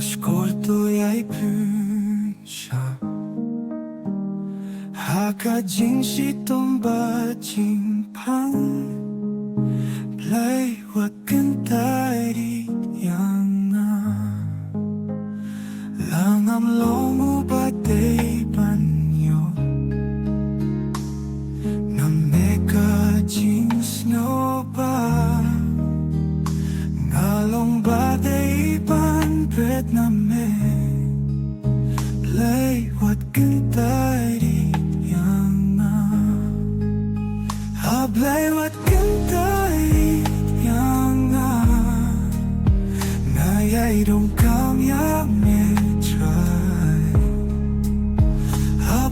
Paşkortoy ay pynsha Haka jingshi tomba jingpan Blei wat kyntait yana Langam lomu batay banyo Nameka jing snow ba Ngalong batay ban pret name Blei wat kyntait yana Blei wat kyntait yana Ngayay dong kam ya me try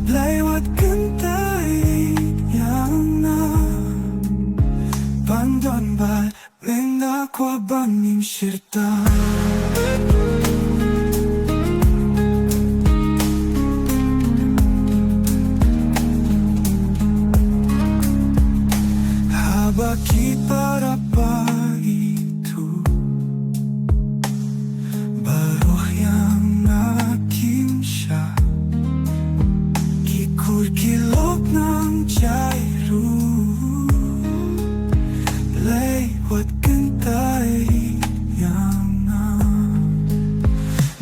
Blei wat kyntait yana Bandon ba Menga kwa banim shirta Habaki para pagi-tu Baruh yang aking siya Kikur-kilok ng jairu Blei wat kyntait yana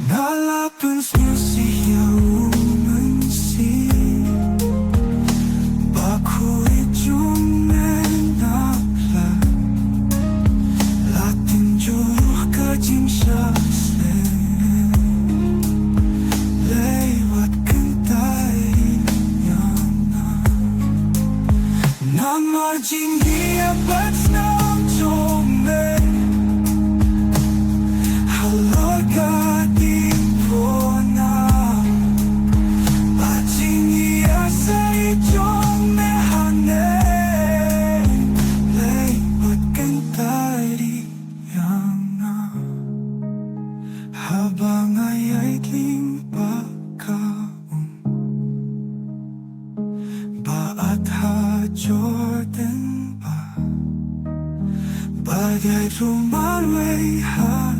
Nalapens niyo siya umansi Bakuit yung menakla Latin juruh kajing siya Blei wat kyntait yana Namarjing dia bats na Habang ay king pagkaon Baat ha Jordan ba Bagay rumalway ha